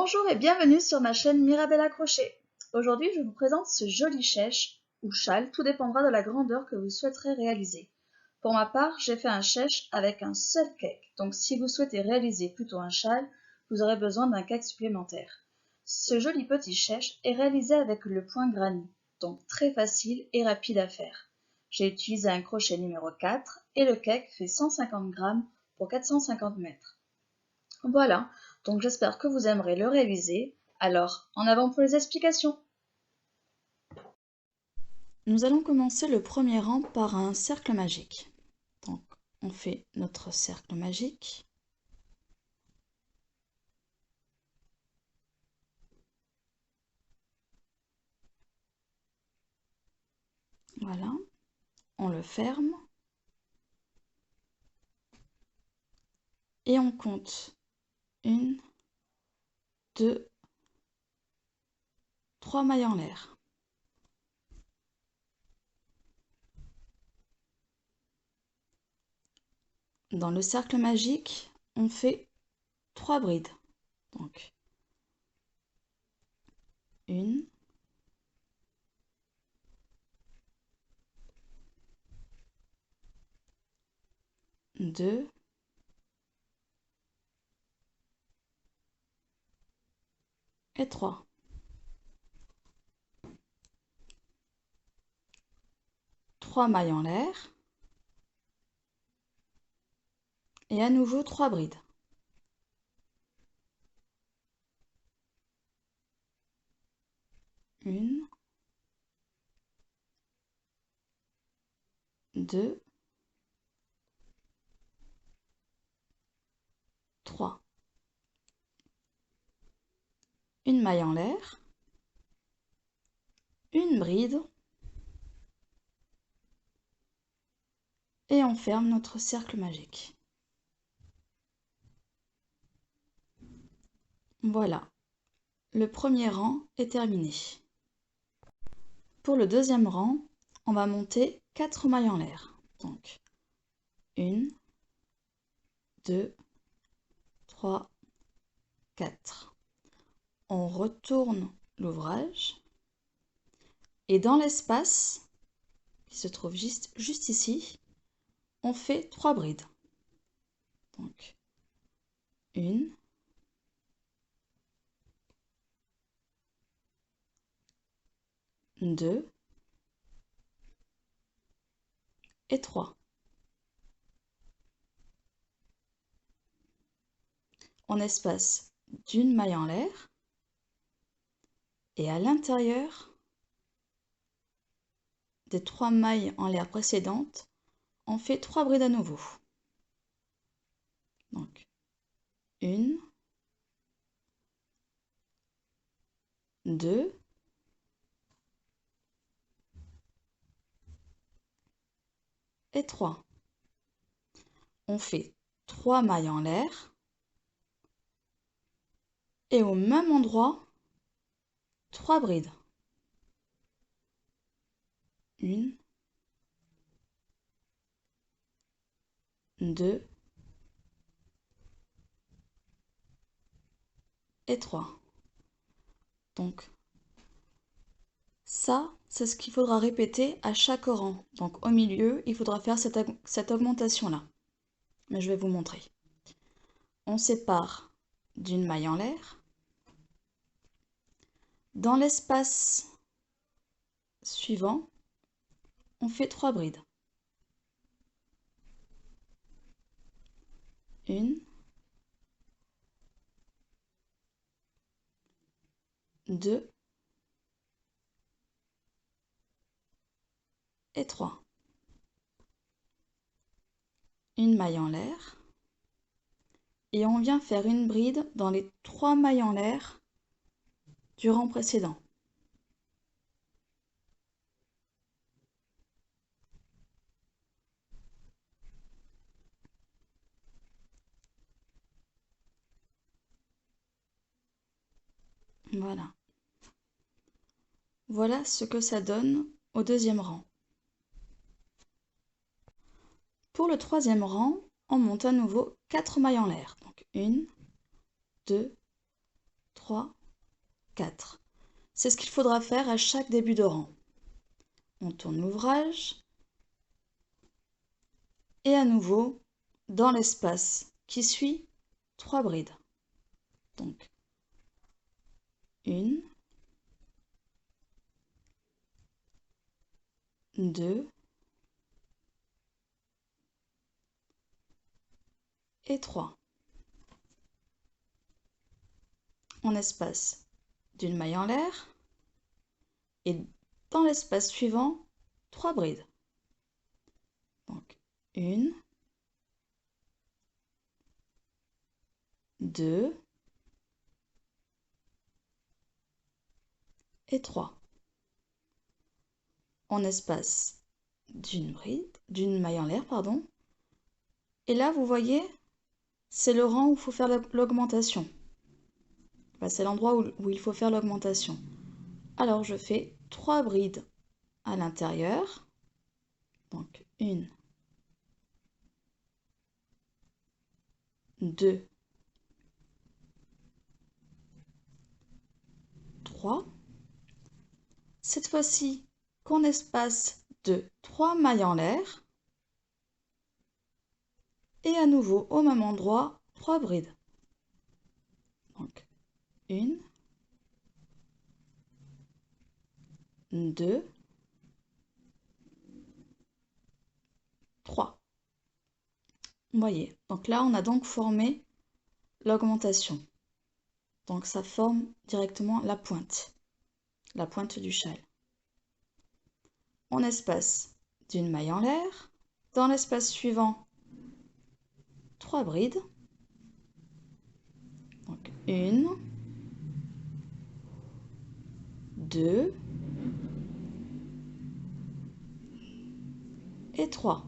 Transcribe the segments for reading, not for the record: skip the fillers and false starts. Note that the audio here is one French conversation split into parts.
Bonjour et bienvenue sur ma chaîne Mirabella Crochet. Aujourd'hui, je vous présente ce joli chèche ou châle, tout dépendra de la grandeur que vous souhaiterez réaliser. Pour ma part, j'ai fait un chèche avec un seul cake, donc si vous souhaitez réaliser plutôt un châle, vous aurez besoin d'un cake supplémentaire. Ce joli petit chèche est réalisé avec le point granny, donc très facile et rapide à faire. J'ai utilisé un crochet numéro 4 et le cake fait 150 grammes pour 450 mètres. Voilà, donc j'espère que vous aimerez le réaliser. Alors, en avant pour les explications. Nous allons commencer le premier rang par un cercle magique. Donc, on fait notre cercle magique. Voilà, on le ferme. Et on compte 1, 2, 3 mailles en l'air. Dans le cercle magique, on fait 3 brides. Donc, 1, 2, et 3. 3 mailles en l'air. Et à nouveau 3 brides. 1, 2, 3. Une maille en l'air, une bride, et on ferme notre cercle magique. Voilà, le premier rang est terminé. Pour le deuxième rang, on va monter 4 mailles en l'air. Donc, 1, 2, 3, 4. On retourne l'ouvrage et dans l'espace qui se trouve juste ici, on fait 3 brides. Donc, 1, 2 et 3. On espace d'une maille en l'air et à l'intérieur des 3 mailles en l'air précédentes, on fait 3 brides à nouveau. Donc, 1, 2 et 3. On fait 3 mailles en l'air et au même endroit, 3 brides. 1, 2 et 3. Donc, ça, c'est ce qu'il faudra répéter à chaque rang. Donc, au milieu, il faudra faire cette augmentation-là. Mais je vais vous montrer. On sépare d'une maille en l'air. Dans l'espace suivant, on fait 3 brides. 1, 2 et 3. Une maille en l'air. Et on vient faire une bride dans les 3 mailles en l'air du rang précédent. Voilà. Voilà ce que ça donne au deuxième rang. Pour le troisième rang, on monte à nouveau 4 mailles en l'air. Donc 1, 2, 3, 4. C'est ce qu'il faudra faire à chaque début de rang. On tourne l'ouvrage et à nouveau, dans l'espace qui suit, 3 brides. Donc, 1, 2 et 3. On espace d'une maille en l'air et dans l'espace suivant, 3 brides. Donc, 1, 2 et 3. On espace d'une maille en l'air, pardon. Et là, vous voyez, c'est le rang où il faut faire l'augmentation. Enfin, c'est l'endroit où il faut faire l'augmentation. Alors, je fais 3 brides à l'intérieur. Donc, 1, 2, 3. Cette fois-ci, qu'on espace de 3 mailles en l'air. Et à nouveau, au même endroit, 3 brides. Donc, 1, 2, 3. Vous voyez, donc là, on a donc formé l'augmentation. Donc, ça forme directement la pointe du châle. On espace d'une maille en l'air. Dans l'espace suivant, 3 brides. Donc, 1, 2 et 3.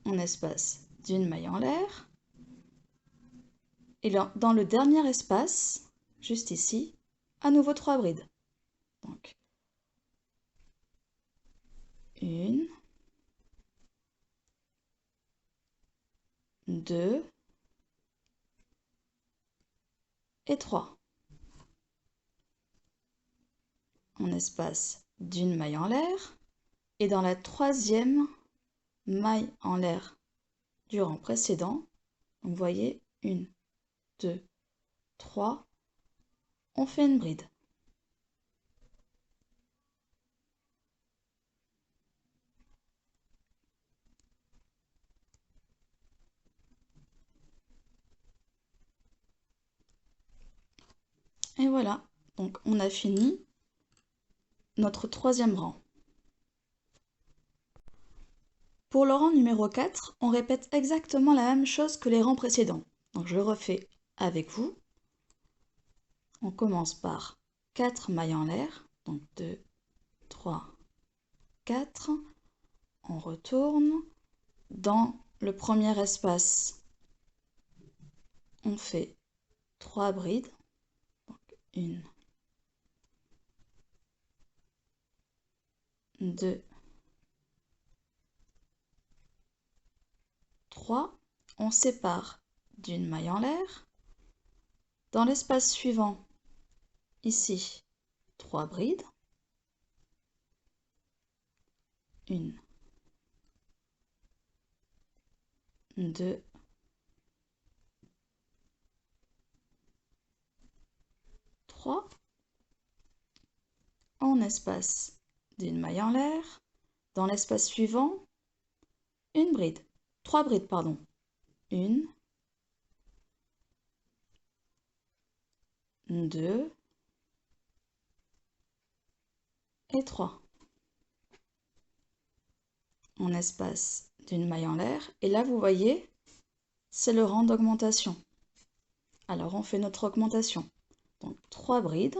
On espace d'une maille en l'air. Et dans le dernier espace, juste ici, à nouveau 3 brides. Donc, 1, 2 et 3. On espace d'une maille en l'air. Et dans la troisième maille en l'air du rang précédent, vous voyez, 1, 2, 3, on fait une bride. Et voilà, donc on a fini notre troisième rang. Pour le rang numéro 4, on répète exactement la même chose que les rangs précédents. Donc je refais avec vous. On commence par 4 mailles en l'air, donc 2, 3, 4. On retourne. Dans le premier espace, on fait 3 brides. Donc 1, 2, 3. On sépare d'une maille en l'air. Dans l'espace suivant, ici, 3 brides. 1, 2, 3. On espace d'une maille en l'air. Dans l'espace suivant, une bride. 3 brides, pardon. 1, 2 et 3. On espace d'une maille en l'air. Et là, vous voyez, c'est le rang d'augmentation. Alors, on fait notre augmentation. Donc, 3 brides.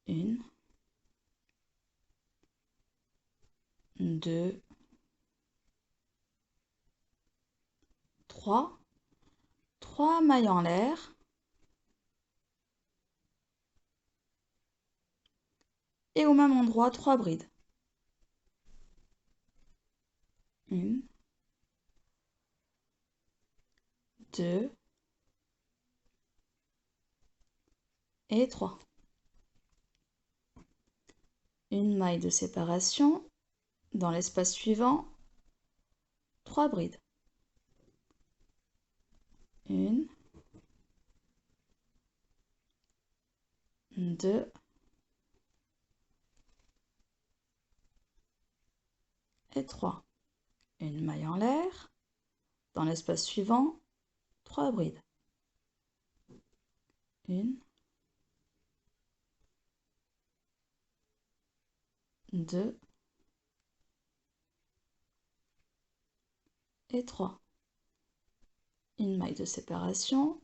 1, 2, 3. 3 mailles en l'air. Et au même endroit, 3 brides. 1, 2, et 3. Une maille de séparation. Dans l'espace suivant, 3 brides. 1, 2 et 3. Une maille en l'air. Dans l'espace suivant, 3 brides. 1, 2 et 3. Une maille de séparation.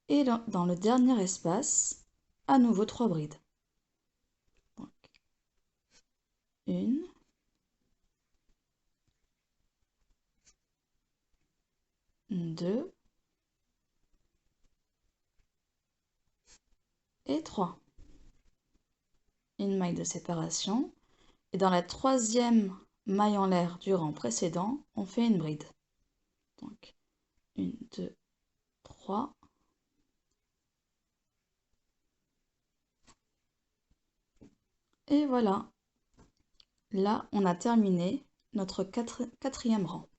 Et dans le dernier espace, à nouveau 3 brides. Donc, 1, 2 et 3. Une maille de séparation. Et dans la troisième maille en l'air du rang précédent, on fait une bride. Donc, 1, 2, 3. Et voilà. Là, on a terminé notre quatrième rang.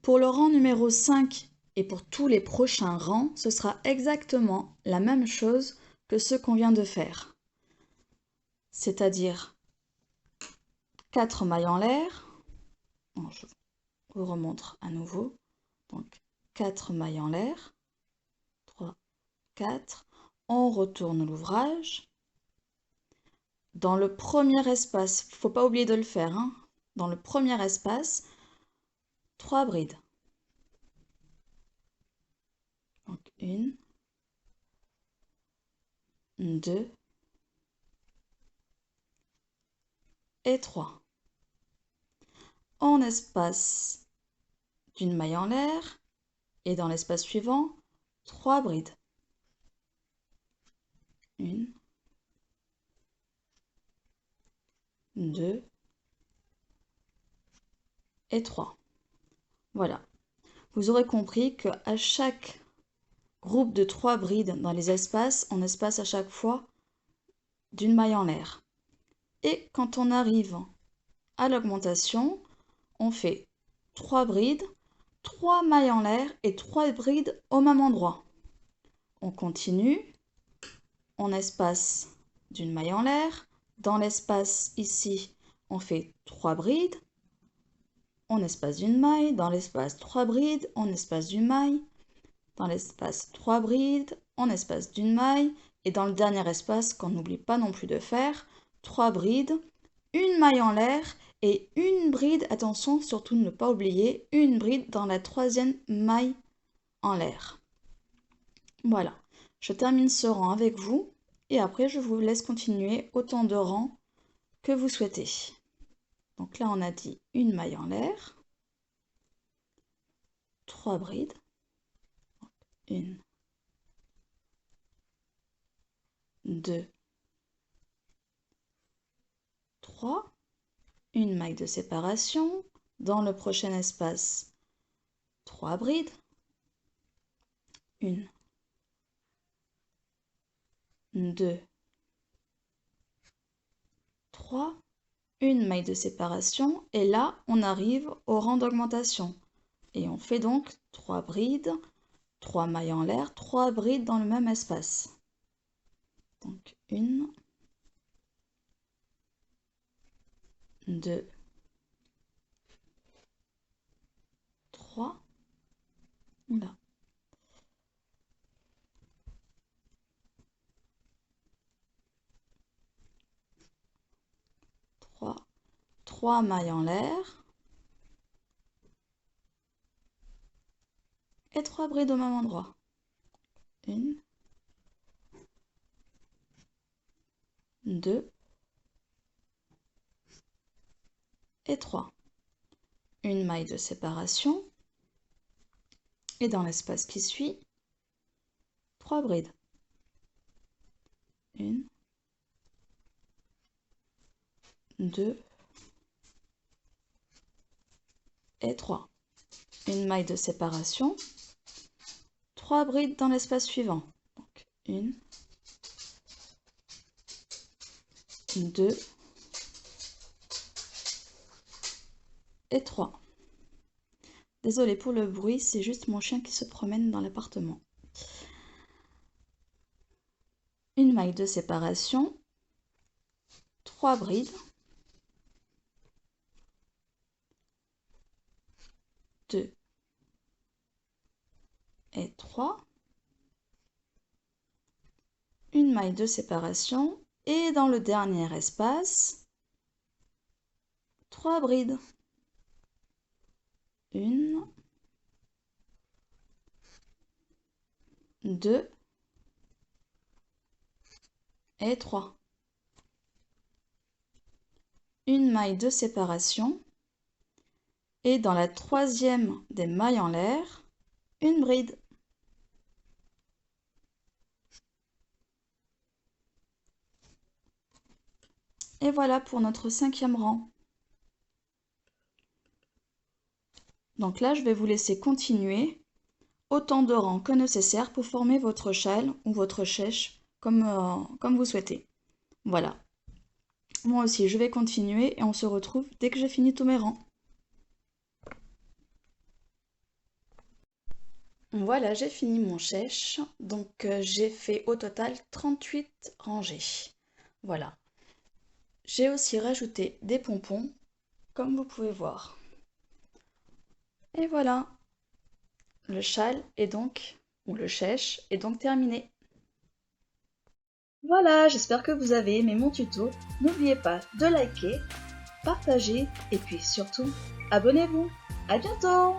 Pour le rang numéro 5 et pour tous les prochains rangs, ce sera exactement la même chose que ce qu'on vient de faire. C'est-à-dire 4 mailles en l'air. Je vous remontre à nouveau. Donc 4 mailles en l'air. 3, 4. On retourne l'ouvrage. Dans le premier espace, il ne faut pas oublier de le faire, hein. Dans le premier espace, 3 brides. Donc 1, 2 et 3. En espace d'une maille en l'air et dans l'espace suivant, 3 brides. 1, 2 et 3. Voilà. Vous aurez compris qu'à chaque groupe de 3 brides dans les espaces, on espace à chaque fois d'une maille en l'air. Et quand on arrive à l'augmentation, on fait 3 brides, 3 mailles en l'air et 3 brides au même endroit. On continue, on espace d'une maille en l'air. Dans l'espace ici, on fait 3 brides, on espace d'une maille. Dans l'espace 3 brides, on espace d'une maille. Dans l'espace 3 brides, on espace d'une maille. Et dans le dernier espace, qu'on n'oublie pas non plus de faire, 3 brides, une maille en l'air et une bride, attention, surtout ne pas oublier, une bride dans la troisième maille en l'air. Voilà, je termine ce rang avec vous et après je vous laisse continuer autant de rangs que vous souhaitez. Donc là on a dit une maille en l'air, 3 brides, 1, 2, 3, une maille de séparation, dans le prochain espace, 3 brides, 1, 2, 3, une maille de séparation et là on arrive au rang d'augmentation et on fait donc 3 brides, 3 mailles en l'air, 3 brides dans le même espace. Donc 1, 2, 3, là. 3 mailles en l'air et 3 brides au même endroit. 1, 2 et 3. Une maille de séparation et dans l'espace qui suit, 3 brides. 1, 2 et 3. Une maille de séparation, 3 brides dans l'espace suivant. Donc 1, 2 et 3. Désolée pour le bruit, c'est juste mon chien qui se promène dans l'appartement. Une maille de séparation, 3 brides, 2 et 3, une maille de séparation et dans le dernier espace, 3 brides. 1, 2 et 3. Une maille de séparation et dans la troisième des mailles en l'air, une bride. Et voilà pour notre 5e rang. Donc là, je vais vous laisser continuer autant de rangs que nécessaire pour former votre châle ou votre chèche comme vous souhaitez. Voilà. Moi aussi, je vais continuer et on se retrouve dès que j'ai fini tous mes rangs. Voilà, j'ai fini mon chèche. Donc j'ai fait au total 38 rangées. Voilà. J'ai aussi rajouté des pompons, comme vous pouvez voir. Et voilà. Le châle est donc, ou le chèche, est donc terminé. Voilà, j'espère que vous avez aimé mon tuto. N'oubliez pas de liker, partager et puis surtout, abonnez-vous. À bientôt!